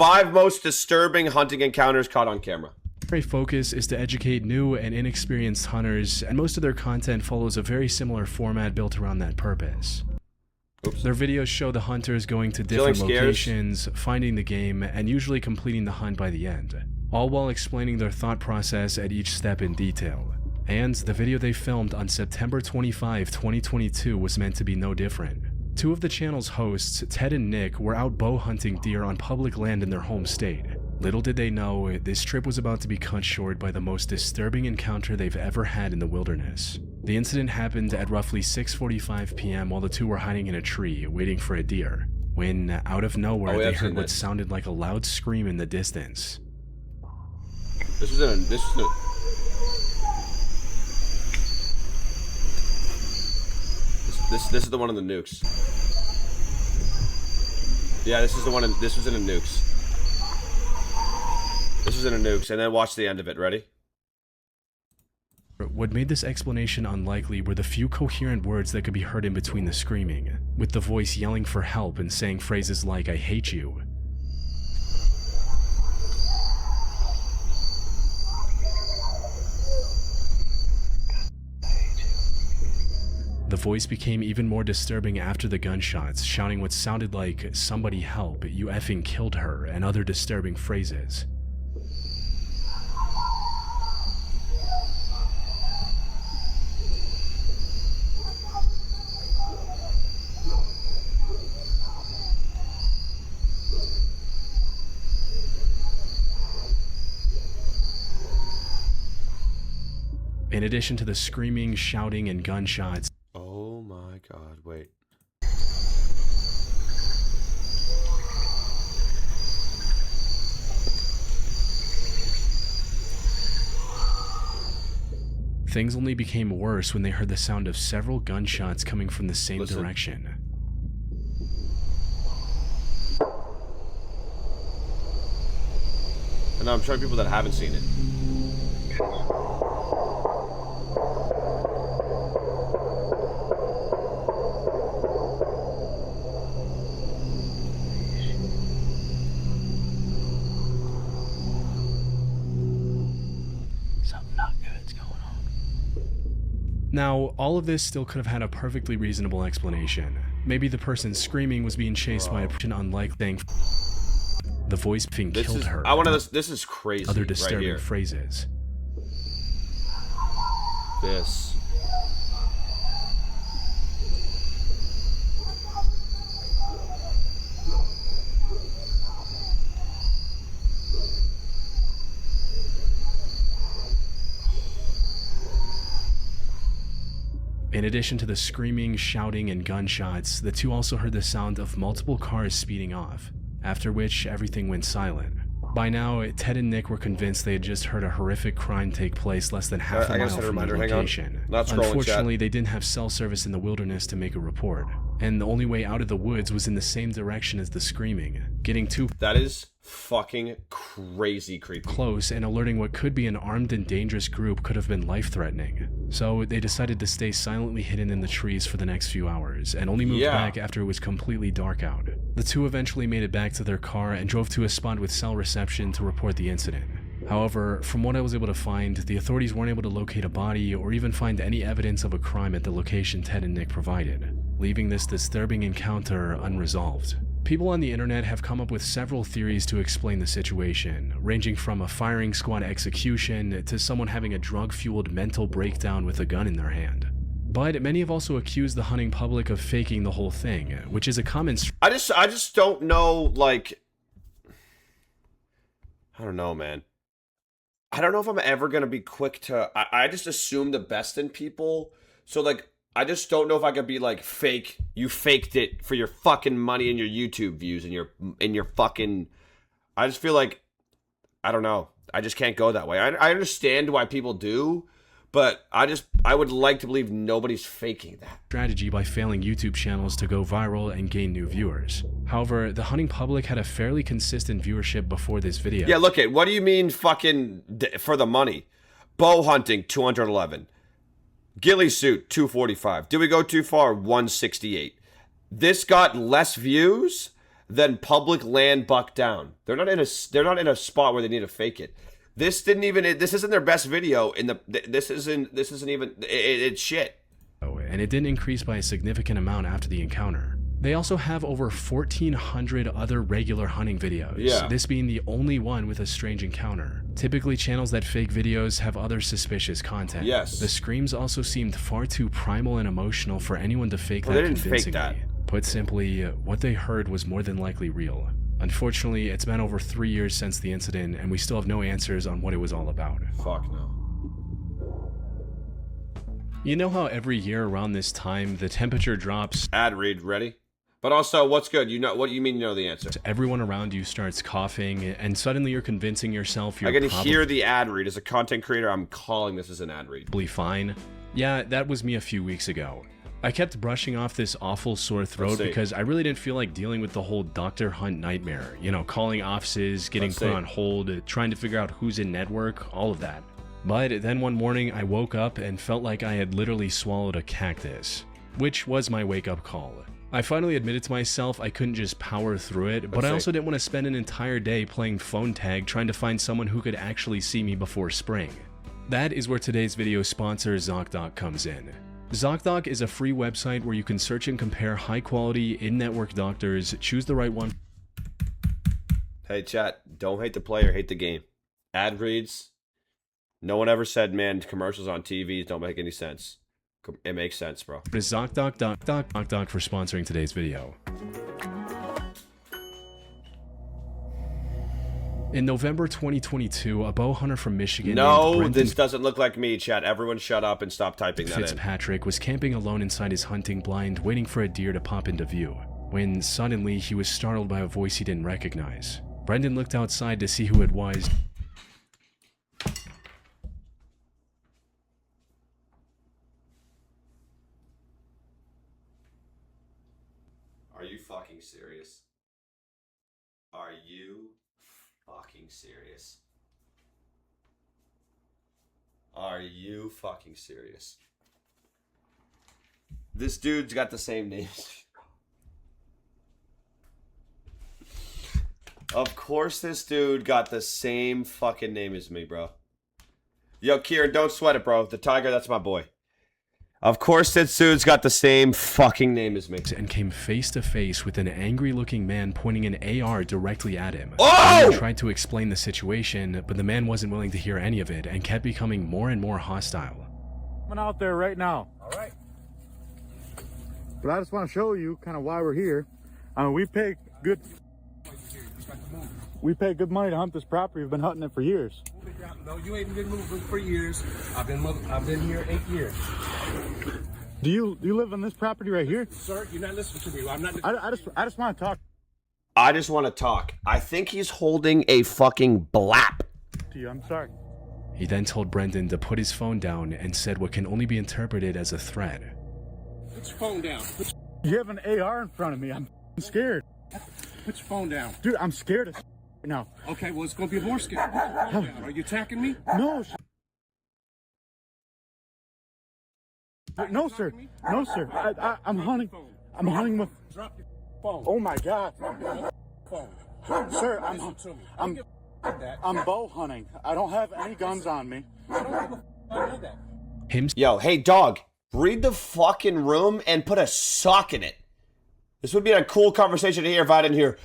5 most disturbing hunting encounters caught on camera. Their focus is to educate new and inexperienced hunters, and most of their content follows a very similar format built around that purpose. Oops. Their videos show the hunters going to different locations, finding the game, and usually completing the hunt by the end, all while explaining their thought process at each step in detail. And the video they filmed on September 25, 2022 was meant to be no different. 2 of the channel's hosts, Ted and Nick, were out bow hunting deer on public land in their home state. Little did they know, this trip was about to be cut short by the most disturbing encounter they've ever had in the wilderness. The incident happened at roughly 6:45 p.m. while the 2 were hiding in a tree, waiting for a deer, when, out of nowhere, they heard what sounded like a loud scream in the distance. This is the one in the nukes. Yeah, this was in a nukes. This was in a nukes, and then watch the end of it. Ready? What made this explanation unlikely were the few coherent words that could be heard in between the screaming, with the voice yelling for help and saying phrases like, "I hate you." The voice became even more disturbing after the gunshots, shouting what sounded like, "Somebody help, you effing killed her," and other disturbing phrases. In addition to the screaming, shouting, and gunshots, oh my god, wait. things only became worse when they heard the sound of several gunshots coming from the same direction. And I'm showing people that haven't seen it. Now, all of this still could have had a perfectly reasonable explanation. Maybe the person screaming was being chased by a person unlike thing. The voice being killed her. This is crazy. Other disturbing right phrases. This. In addition to the screaming, shouting, and gunshots, the two also heard the sound of multiple cars speeding off, after which everything went silent. By now, Ted and Nick were convinced they had just heard a horrific crime take place less than half a mile from the location. Unfortunately, they didn't have cell service in the wilderness to make a report, and the only way out of the woods was in the same direction as the screaming, getting too That is fucking crazy creepy. Close and alerting what could be an armed and dangerous group could have been life-threatening. So they decided to stay silently hidden in the trees for the next few hours, and only moved back after it was completely dark out. The two eventually made it back to their car and drove to a spot with cell reception to report the incident. However, from what I was able to find, the authorities weren't able to locate a body or even find any evidence of a crime at the location Ted and Nick provided, leaving this disturbing encounter unresolved. People on the internet have come up with several theories to explain the situation, ranging from a firing squad execution to someone having a drug-fueled mental breakdown with a gun in their hand. But many have also accused the hunting public of faking the whole thing, which is a common I just don't know, like, I don't know, man. I don't know if I'm ever going to be quick to, I just assume the best in people. So, like, I just don't know if I could be like, fake, you faked it for your fucking money and your YouTube views and your fucking, I just feel like, I don't know. I just can't go that way. I understand why people do, but I would like to believe nobody's faking that. Strategy by failing YouTube channels to go viral and gain new viewers. However, the hunting public had a fairly consistent viewership before this video. Yeah, look at, what do you mean fucking for the money? Bow hunting, 211. Ghillie suit, 245. Did we go too far? 168. This got less views then public land buck down. They're not in a spot where they need to fake it. This isn't their best video this isn't even it's shit. And it didn't increase by a significant amount after the encounter. They also have over 1,400 other regular hunting videos, this being the only one with a strange encounter. Typically, channels that fake videos have other suspicious content. Yes. The screams also seemed far too primal and emotional for anyone to fake that convincingly. They didn't fake that. Put simply, what they heard was more than likely real. Unfortunately, it's been over 3 years since the incident, and we still have no answers on what it was all about. Fuck no. You know how every year around this time, the temperature drops? Ad read, ready? But also, what's good? You know what you mean? You know the answer. Everyone around you starts coughing, and suddenly you're convincing yourself you're I can hear the ad read. As a content creator, I'm calling this as an ad read. Fine. Yeah, that was me a few weeks ago. I kept brushing off this awful sore throat because I really didn't feel like dealing with the whole Dr. Hunt nightmare. You know, calling offices, getting put on hold, trying to figure out who's in network, all of that. But then one morning I woke up and felt like I had literally swallowed a cactus, which was my wake-up call. I finally admitted to myself I couldn't just power through it, but I also didn't want to spend an entire day playing phone tag trying to find someone who could actually see me before spring. That is where today's video sponsor ZocDoc comes in. ZocDoc is a free website where you can search and compare high-quality, in-network doctors, choose the right one. Hey chat, don't hate the player, hate the game. Ad reads. No one ever said, man, commercials on TV don't make any sense. It makes sense, bro. It is ZocDoc for sponsoring today's video. In November 2022, a bow hunter from Michigan named this doesn't look like me, chat. Everyone shut up and stop typing that in. Fitzpatrick was camping alone inside his hunting blind, waiting for a deer to pop into view, when suddenly he was startled by a voice he didn't recognize. Brendan looked outside to see who it was. Are you fucking serious? Are you fucking serious? Are you fucking serious? This dude's got the same name. Of course this dude got the same fucking name as me, bro. Yo, Kieran, don't sweat it, bro. The tiger, that's my boy. Of course this dude's got the same fucking name as me. And came face to face with an angry-looking man pointing an AR directly at him. Oh! He tried to explain the situation, but the man wasn't willing to hear any of it and kept becoming more and more hostile. I'm out there right now. All right. But I just want to show you kind of why we're here. We pay good money to hunt this property. We've been hunting it for years. No, you ain't been moving for years. I've been here 8 years. Do you live on this property right here? Sir, you're not listening to me. I'm not. I just want to talk I just want to talk. I think he's holding a fucking blap. to you. I'm sorry. He then told Brendan to put his phone down and said what can only be interpreted as a threat. Put your phone down. You have an AR in front of me. I'm scared. Put your phone down. Dude, I'm scared as right now. Okay, well, it's going to be more scary. Put your phone down. Are you attacking me? No. No, sir. No, sir. I'm hunting. I'm hunting with. Drop your phone. Oh my God. Phone. Sir, Listen to me. I'm bow hunting. I don't have any guns on me. I know that. Yo, hey dog, read the fucking room and put a sock in it. This would be a cool conversation to hear if I didn't hear.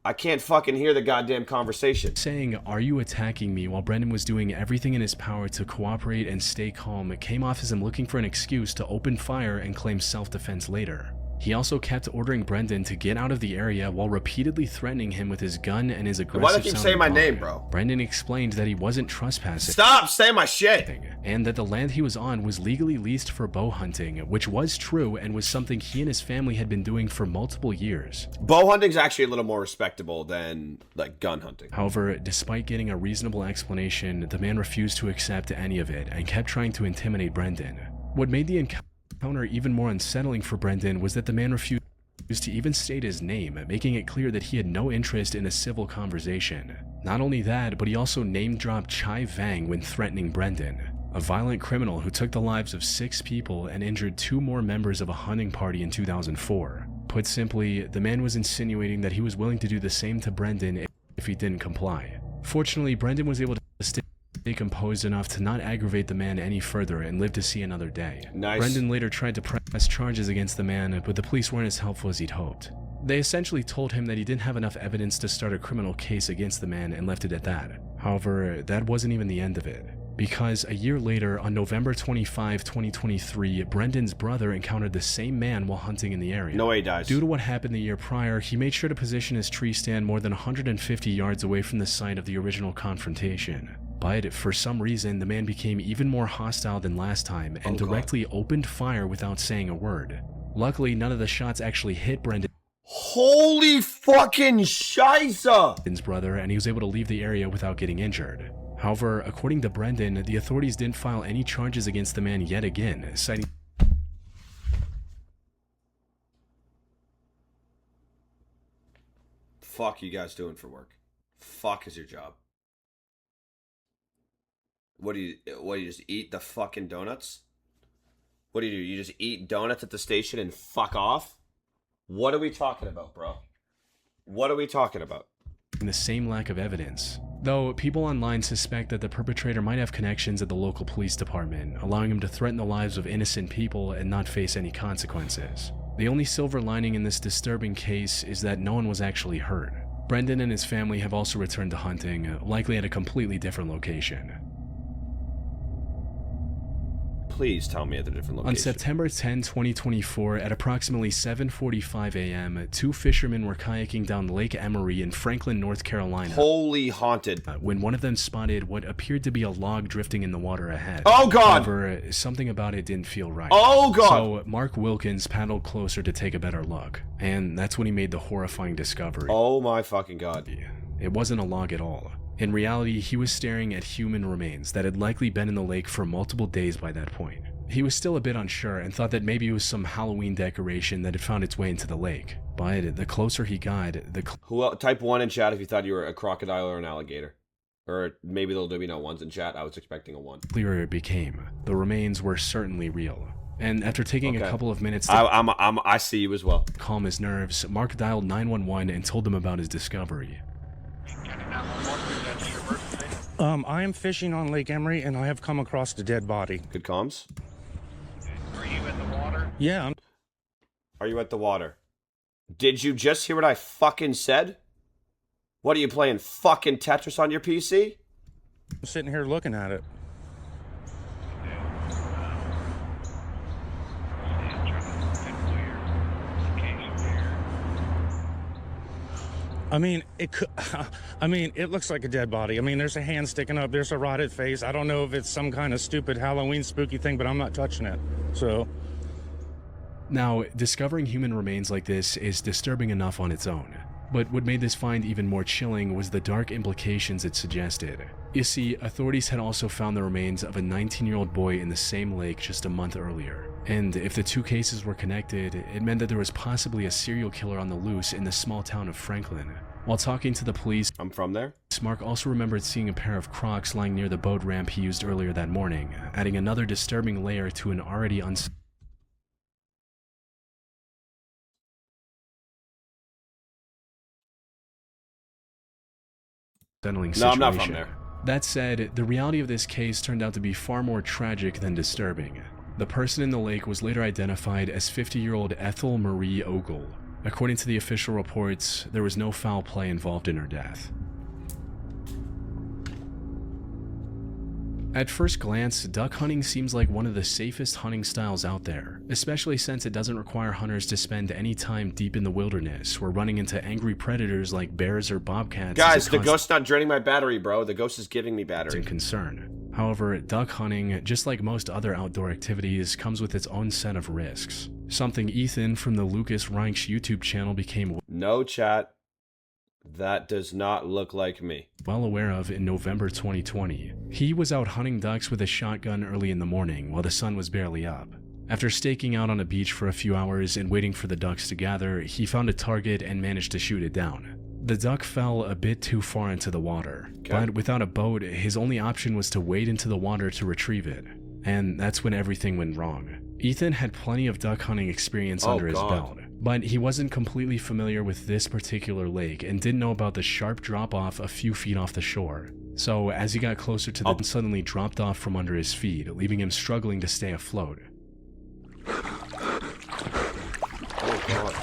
I can't fucking hear the goddamn conversation. Saying, "Are you attacking me?" while Brendan was doing everything in his power to cooperate and stay calm, it came off as him looking for an excuse to open fire and claim self-defense later. He also kept ordering Brendan to get out of the area while repeatedly threatening him with his gun and his aggressive Why do you keep saying my sounding name, bar. bro? Brendan explained that he wasn't trespassing. Stop saying my shit. And that the land he was on was legally leased for bow hunting, which was true and was something he and his family had been doing for multiple years. Bow hunting's actually a little more respectable than like gun hunting. However, despite getting a reasonable explanation, the man refused to accept any of it and kept trying to intimidate Brendan. What made the encounter even more unsettling for Brendan was that the man refused to even state his name, making it clear that he had no interest in a civil conversation. Not only that, but he also name-dropped Chai Vang when threatening Brendan. a violent criminal who took the lives of 6 people and injured 2 more members of a hunting party in 2004. Put simply, the man was insinuating that he was willing to do the same to Brendan if he didn't comply. Fortunately, Brendan was able to stay composed enough to not aggravate the man any further and live to see another day. Nice. Brendan later tried to press charges against the man, but the police weren't as helpful as he'd hoped. They essentially told him that he didn't have enough evidence to start a criminal case against the man and left it at that. However, that wasn't even the end of it. Because a year later, on November 25, 2023, Brendan's brother encountered the same man while hunting in the area. No way he dies. Due to what happened the year prior, he made sure to position his tree stand more than 150 yards away from the site of the original confrontation. But for some reason, the man became even more hostile than last time and directly opened fire without saying a word. Luckily, none of the shots actually hit Brendan's Holy fucking scheisse! brother, and he was able to leave the area without getting injured. However, according to Brendan, the authorities didn't file any charges against the man yet again, citing Fuck you guys doing for work? Fuck is your job? What do you just eat the fucking donuts? What do? You just eat donuts at the station and fuck off? What are we talking about, bro? What are we talking about? the same lack of evidence. Though people online suspect that the perpetrator might have connections at the local police department, allowing him to threaten the lives of innocent people and not face any consequences. The only silver lining in this disturbing case is that no one was actually hurt. Brendan and his family have also returned to hunting, likely at a completely different location. Please tell me at a different location. On September 10, 2024, at approximately 7:45 a.m., two fishermen were kayaking down Lake Emory in Franklin, North Carolina. Holy haunted. When one of them spotted what appeared to be a log drifting in the water ahead. Oh God! However, something about it didn't feel right. Oh God! So Mark Wilkins paddled closer to take a better look, and that's when he made the horrifying discovery. Oh my fucking God. It wasn't a log at all. In reality, he was staring at human remains that had likely been in the lake for multiple days by that point. He was still a bit unsure and thought that maybe it was some Halloween decoration that had found its way into the lake. But the closer he got, Type 1 in chat if you thought you were a crocodile or an alligator. Or maybe there'll be no ones in chat. I was expecting a 1. clearer it became. The remains were certainly real. And after taking a couple of minutes to I see you as well. calm his nerves, Mark dialed 911 and told them about his discovery. I am fishing on Lake Emory, and I have come across a dead body. Good comms? Are you in the water? Yeah, Are you at the water? Did you just hear what I fucking said? What are you playing, fucking Tetris on your PC? I'm sitting here looking at it. I mean, it could. I mean, it looks like a dead body. I mean, there's a hand sticking up. There's a rotted face. I don't know if it's some kind of stupid Halloween spooky thing, but I'm not touching it. So. Now, discovering human remains like this is disturbing enough on its own. But what made this find even more chilling was the dark implications it suggested. You see, authorities had also found the remains of a 19-year-old boy in the same lake just a month earlier. And if the two cases were connected, it meant that there was possibly a serial killer on the loose in the small town of Franklin. While talking to the police, I'm from there. Mark also remembered seeing a pair of Crocs lying near the boat ramp he used earlier that morning, adding another disturbing layer to an already unsettling situation. No, I'm not from there. That said, the reality of this case turned out to be far more tragic than disturbing. The person in the lake was later identified as 50-year-old Ethel Marie Ogle. According to the official reports, there was no foul play involved in her death. At first glance, duck hunting seems like one of the safest hunting styles out there, especially since it doesn't require hunters to spend any time deep in the wilderness or running into angry predators like bears or bobcats. Guys, the ghost's not draining my battery, bro. The ghost is giving me battery. Concern. However, duck hunting, just like most other outdoor activities, comes with its own set of risks. Something Ethan from the Lucas Reinsch YouTube channel became No chat. That does not look like me. well aware of in November 2020. He was out hunting ducks with a shotgun early in the morning while the sun was barely up. After staking out on a beach for a few hours and waiting for the ducks to gather, he found a target and managed to shoot it down. The duck fell a bit too far into the water, but without a boat, his only option was to wade into the water to retrieve it. And that's when everything went wrong. Ethan had plenty of duck hunting experience under his belt, but he wasn't completely familiar with this particular lake and didn't know about the sharp drop-off a few feet off the shore. So as he got closer to the suddenly dropped off from under his feet, leaving him struggling to stay afloat. Oh god.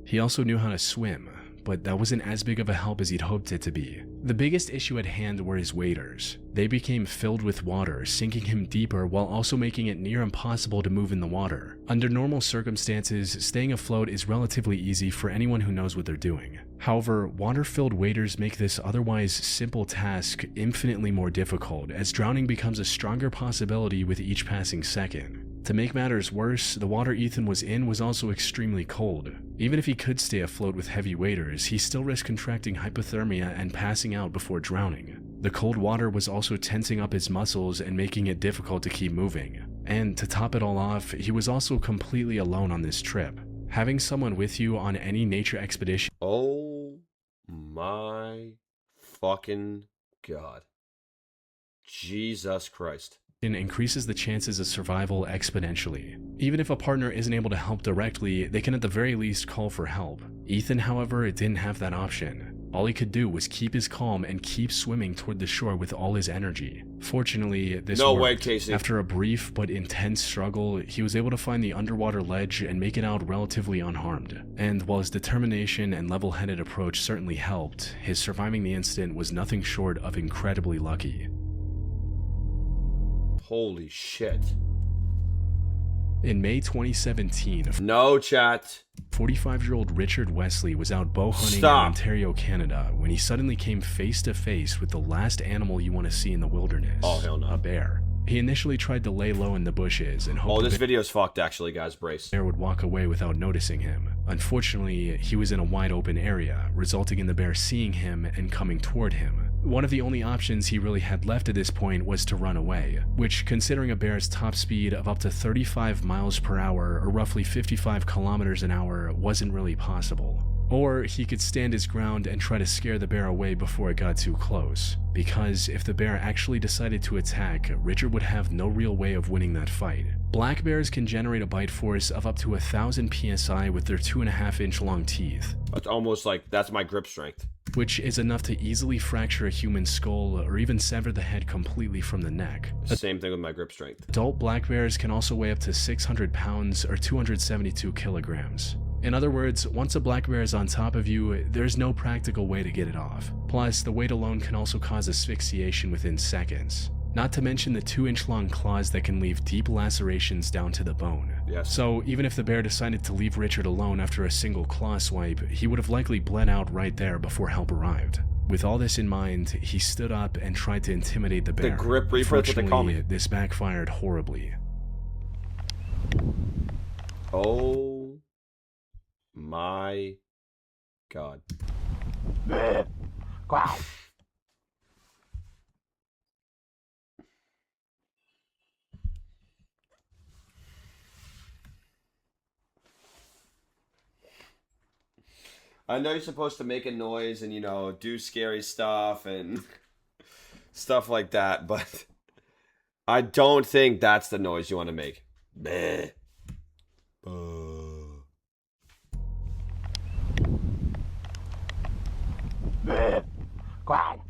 He also knew how to swim, but that wasn't as big of a help as he'd hoped it to be. The biggest issue at hand were his waders. They became filled with water, sinking him deeper while also making it near impossible to move in the water. Under normal circumstances, staying afloat is relatively easy for anyone who knows what they're doing. However, water-filled waders make this otherwise simple task infinitely more difficult, as drowning becomes a stronger possibility with each passing second. To make matters worse, the water Ethan was in was also extremely cold. Even if he could stay afloat with heavy waders, he still risked contracting hypothermia and passing out before drowning. The cold water was also tensing up his muscles and making it difficult to keep moving. And to top it all off, he was also completely alone on this trip. Having someone with you on any nature expedition— Oh my fucking god. Jesus Christ. increases the chances of survival exponentially. Even if a partner isn't able to help directly, they can at the very least call for help. Ethan, however, didn't have that option. All he could do was keep his calm and keep swimming toward the shore with all his energy. Fortunately, this worked. Way, Casey. After a brief but intense struggle, he was able to find the underwater ledge and make it out relatively unharmed. And while his determination and level-headed approach certainly helped, his surviving the incident was nothing short of incredibly lucky. Holy shit. In May 2017, No, chat. 45-year-old Richard Wesley was out bow hunting in Ontario, Canada, when he suddenly came face to face with the last animal you want to see in the wilderness. Oh, hell no. A bear. He initially tried to lay low in the bushes and hoped this video's fucked actually, guys. Brace. the bear would walk away without noticing him. Unfortunately, he was in a wide open area, resulting in the bear seeing him and coming toward him. One of the only options he really had left at this point was to run away, which, considering a bear's top speed of up to 35 miles per hour or roughly 55 kilometers an hour, wasn't really possible. Or he could stand his ground and try to scare the bear away before it got too close, because if the bear actually decided to attack, Richard would have no real way of winning that fight. Black bears can generate a bite force of up to 1,000 psi with their 2.5-inch long teeth. It's almost like that's my grip strength. Which is enough to easily fracture a human skull or even sever the head completely from the neck. Same thing with my grip strength. Adult black bears can also weigh up to 600 pounds or 272 kilograms. In other words, once a black bear is on top of you, there's no practical way to get it off. Plus, the weight alone can also cause asphyxiation within seconds. Not to mention the 2-inch long claws that can leave deep lacerations down to the bone. Yes. So even if the bear decided to leave Richard alone after a single claw swipe, he would have likely bled out right there before help arrived. With all this in mind, he stood up and tried to intimidate the bear. The grip reaper, that's what they call me. Unfortunately, this backfired horribly. Oh my god. I know you're supposed to make a noise and, you know, do scary stuff and stuff like that, but I don't think that's the noise you want to make. Bleh. Quiet.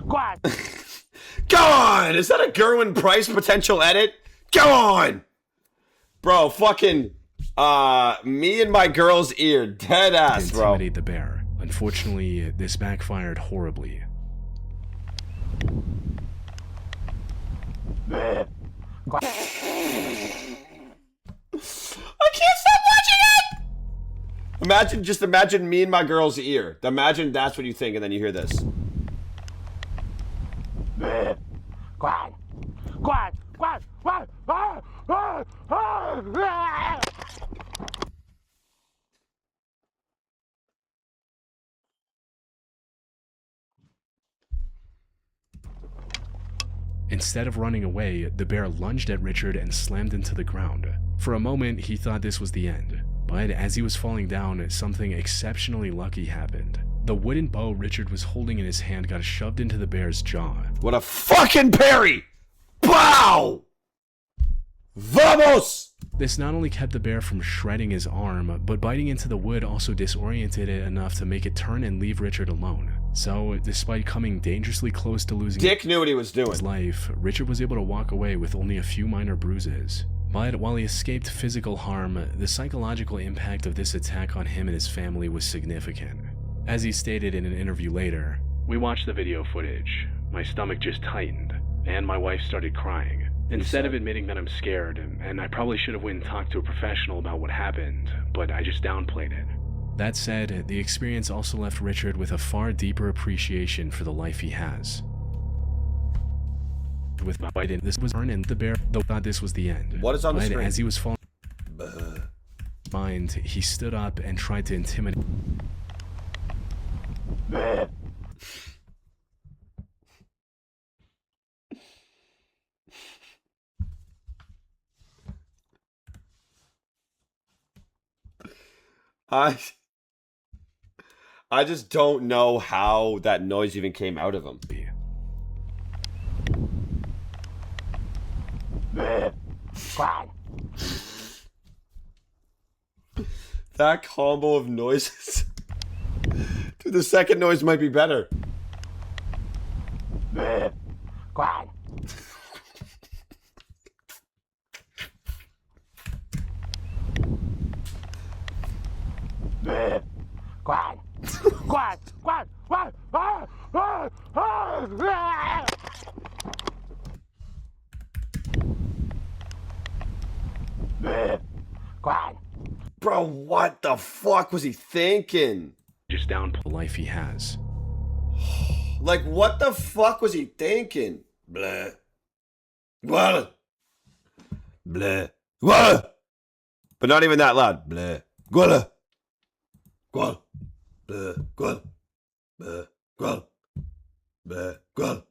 Quiet. Go on! Is that a Gerwin Price potential edit? Go on! Bro, fucking, me and my girl's ear. Dead ass, bro. Intimidate the bear. Unfortunately, this backfired horribly. I can't stop watching it! Imagine me and my girl's ear. Imagine that's what you think, and then you hear this. Quiet. Quiet. Quiet. Quiet. Instead of running away, the bear lunged at Richard and slammed into the ground. For a moment, he thought this was the end, but as he was falling down, something exceptionally lucky happened. The wooden bow Richard was holding in his hand got shoved into the bear's jaw. What a fucking parry! Pow! Vamos! This not only kept the bear from shredding his arm, but biting into the wood also disoriented it enough to make it turn and leave Richard alone. So, despite coming dangerously close to losing Dick knew what he was doing. his life, Richard was able to walk away with only a few minor bruises. But while he escaped physical harm, the psychological impact of this attack on him and his family was significant. As he stated in an interview later, "We watched the video footage. My stomach just tightened, and my wife started crying. Instead of admitting that I'm scared, and I probably should have went and talked to a professional about what happened, but I just downplayed it." That said, the experience also left Richard with a far deeper appreciation for the life he has. With Biden, this was and the bear, though thought this was the end. What is on the But screen? as he was falling mind, he stood up and tried to intimidate. I just don't know how that noise even came out of him. That combo of noises. Dude, the second noise might be better. Bro, what the fuck was he thinking? Just downplay the life he has. Like, what the fuck was he thinking? Blah. Blah. Blah. Blah. But not even that loud. Blah. Blah. Blah. Blah. Blah. Blah. Blah. Blah.